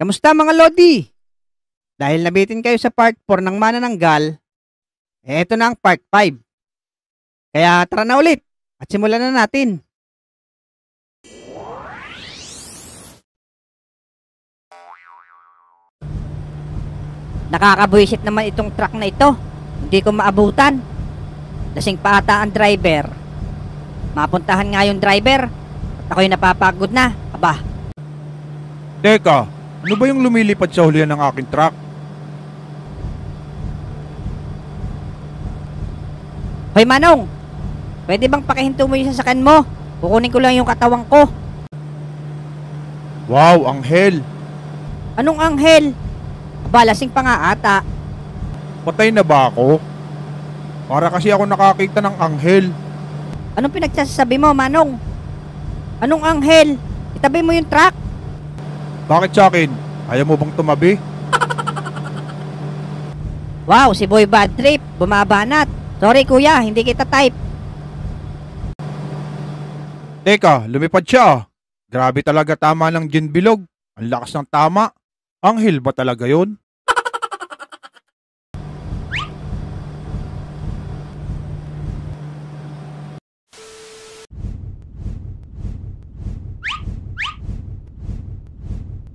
Kamusta mga Lodi? Dahil nabitin kayo sa part 4 ng Manananggal, eto na ang part 5. Kaya tara na ulit at simulan na natin. Nakakabuisit naman itong truck na ito. Hindi ko maabutan. Lasing pa ata ang driver. Mapuntahan nga yung driver at ako'y napapagod na. Aba, Teka, ano ba yung lumilipad sa hulihan ng aking truck? hoy Manong, pwede bang pakihinto mo yung sasakyan mo? Kukunin ko lang yung katawang ko. Wow, anghel! Anong anghel? Aba, lasing pa nga ata. Patay na ba ako? Para kasi ako nakakita ng anghel. Anong pinagsasabi mo, Manong? Anong anghel? Itabi mo yung truck. Bakit sa akin? Ayaw mo bang tumabi? Wow, si Boy Bad Trip, bumabanat. Sorry kuya, hindi kita type. Teka, lumipad siya. Grabe talaga, tama ng gin bilog. Ang lakas ng tama. Anghel ba talaga yun?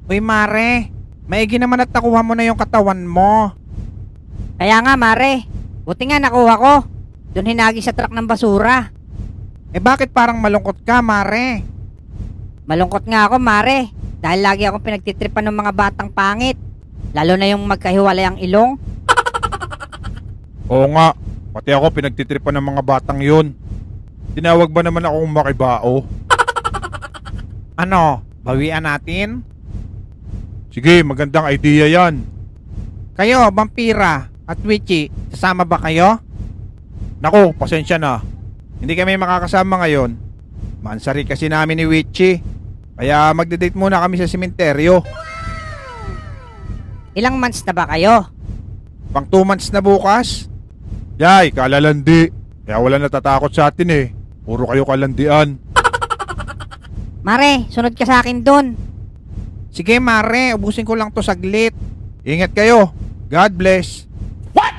Uy Mare, maigi naman at nakuha mo na yung katawan mo. Kaya nga Mare, buti nga nakuha ko. Doon hinagi sa truck ng basura. Eh bakit parang malungkot ka, Mare? Malungkot nga ako Mare, dahil lagi akong pinagtitripan ng mga batang pangit. Lalo na yung magkahiwalay ang ilong. Oo nga, pati ako pinagtitripan ng mga batang yun. Tinawag ba naman akong makibao? Ano, bawian natin? Sige, magandang idea yan. Kayo, Vampira at Witchy, sasama ba kayo? Naku, pasensya na. Hindi kami makakasama ngayon. Mansari kasi namin ni Witchy. Kaya magde-date muna kami sa sementeryo. Ilang months na ba kayo? Pang 2 months na bukas. Yay, kalalandi. Kaya wala natatakot sa atin eh. Puro kayo kalandian. Mare, sunod ka sa akin doon. Sige Mare, ubusin ko lang to saglit. Ingat kayo. God bless. What?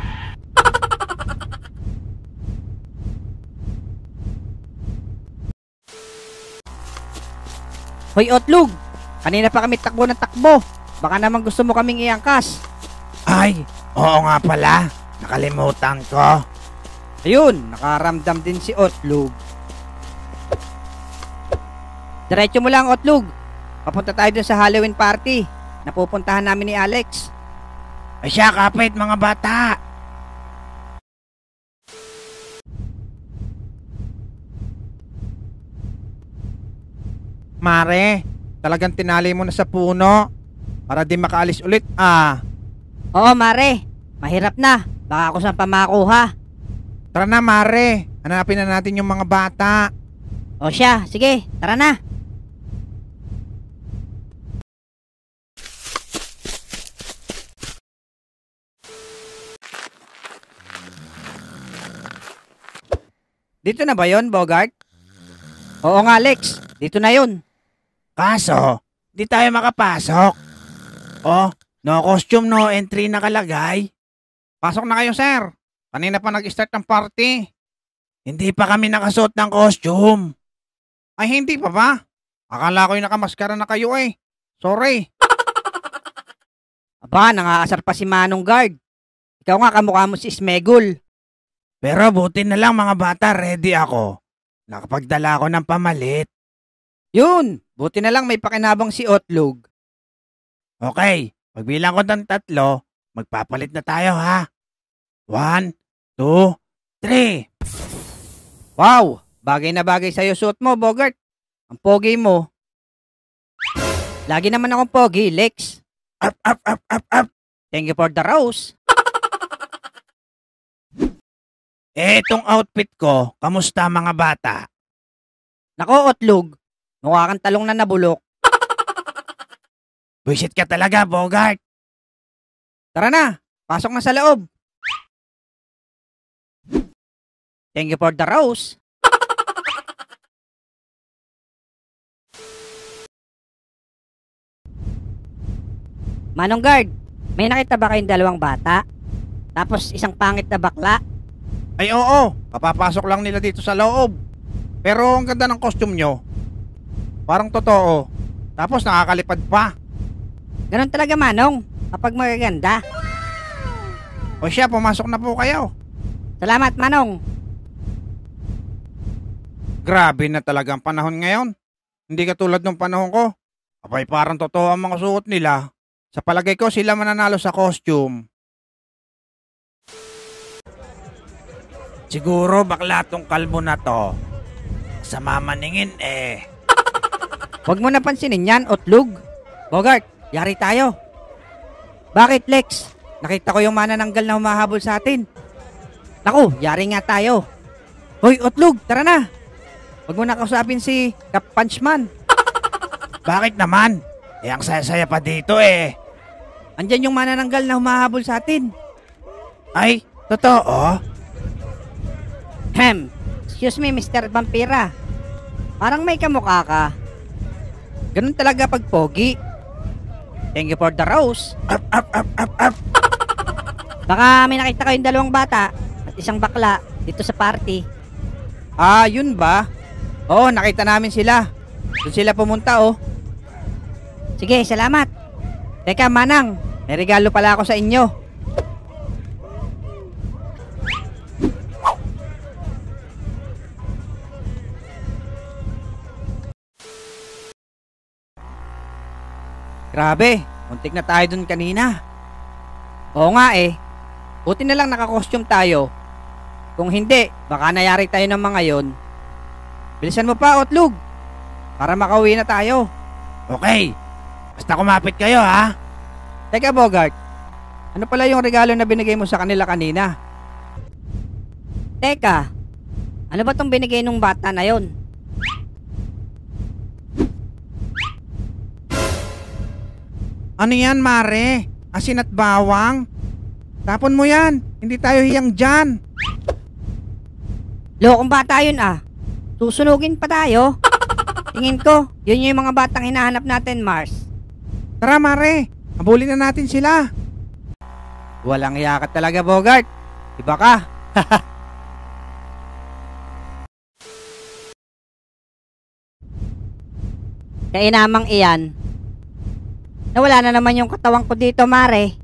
Hoy Otlug, kanina pa kami takbo ng takbo. Baka naman gusto mo kaming iangkas. Ay, oo nga pala. Nakalimutan ko. Ayun, nakaramdam din si Otlug. Diretso mo lang Otlug. Papunta tayo dun sa Halloween party na pupuntahan namin ni Alex. Ay siya, kapit mga bata. Mare, talagang tinali mo na sa puno para di makaalis ulit Oo Mare, mahirap na. Baka ako saan pa makuha. Tara na Mare, hanapin na natin yung mga bata. O siya, sige, tara na. Dito na ba yon, Bogart? Oo nga, Lex. Dito na yon. Kaso, di tayo makapasok. Oh, no costume, no entry nakalagay. Pasok na kayo sir. Kanina pa nag-start ng party. Hindi pa kami nakasuot ng costume. Ay hindi pa ba? Akala ko yung nakamaskara na kayo eh. Sorry. Aba, nangaasar pa si Manong Guard. Ikaw nga, kamukha mo si Smegul. Pero buti na lang mga bata, ready ako. Nakapagdala ako ng pamalit. Yun, buti na lang may pakinabang si Otlug. Okay, pagbilang ko ng 3, magpapalit na tayo ha. 1, 2, 3. Wow, bagay na bagay sa'yo suot mo, Bogart. Ang pogi mo. Lagi naman akong pogi, Lex. Up, up, up, up, up. Thank you for the rose. Itong outfit ko, kamusta mga bata? Nako, Otlug. Mukha kang talong na nabulok. Buisit ka talaga, Bogart. Tara na, pasok na sa loob. Thank you for the rose. Manong guard, may nakita ba kayong dalawang bata? Tapos isang pangit na bakla? Ay oo, kapapasok lang nila dito sa loob. Pero ang ganda ng costume nyo. Parang totoo. Tapos nakakalipad pa. Ganon talaga, Manong, kapag magaganda. O siya, pumasok na po kayo. Salamat, Manong. Grabe na talaga ang panahon ngayon. Hindi katulad ng panahon ko. Abay parang totoo ang mga suot nila. Sa palagay ko sila mananalo sa costume. Siguro bakla tong kalbo na to. Sa mamaningin eh. Huwag mo napansinin yan, Otlug. Bogart, yari tayo. Bakit, Lex? Nakita ko yung manananggal na humahabol sa atin. Naku, yari nga tayo. Hoy, Otlug, tara na. Huwag mo na kausapin si Cap Punchman. Bakit naman? Eh ang saya-saya pa dito eh. Andyan yung manananggal na humahabol sa atin. Ay, totoo? Excuse me, Mr. Vampira. Parang may kamukha ka. Ganun talaga pag pogi. Thank you for the rose. Up. Baka may nakita kayong dalawang bata at isang bakla dito sa party. Ah, yun ba? Oo, nakita namin sila. Doon sila pumunta, oh. Sige, salamat. Teka, Manang, may regalo pala ako sa inyo. Grabe, muntik na tayo dun kanina. Oo nga eh. Buti na lang naka-costume tayo. Kung hindi, baka nayari tayo ng mga yon. Bilisan mo pa, Otlug. Para makauwi na tayo. Okay. Basta kumapit kayo ha. Teka, Bogart. Ano pala yung regalo na binigay mo sa kanila kanina? Teka, ano ba tong binigay nung bata na yon? Ano yan, Mare? Asin at bawang? Tapon mo yan. Hindi tayo hiyang dyan. Lokong bata yun ah. Susunugin pa tayo. Tingin ko, yun yung mga batang hinahanap natin, Mars. Tara, Mare. Habulin na natin sila. Walang iya ka talaga, Bogart. Iba ka. Kaya namang iyan. Nawala na naman yung katawan ko dito, Mare.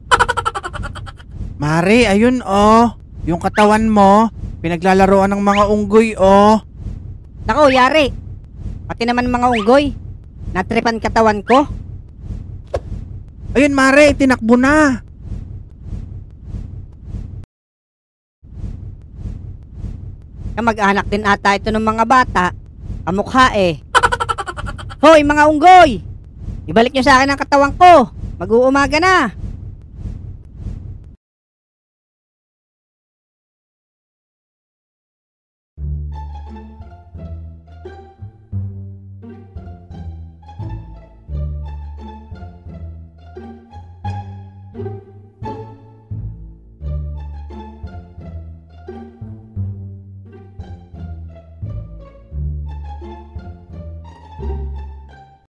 Mare, ayun oh. Yung katawan mo, pinaglalaroan ng mga unggoy oh. Nako, yari. Pati naman mga unggoy. Natripan katawan ko. Ayun, Mare, tinakbo na. Kamag-anak din ata ito ng mga bata. Kamukha eh. Hoy, mga unggoy! Ibalik nyo sa akin ang katawan ko. Mag-uumaga na.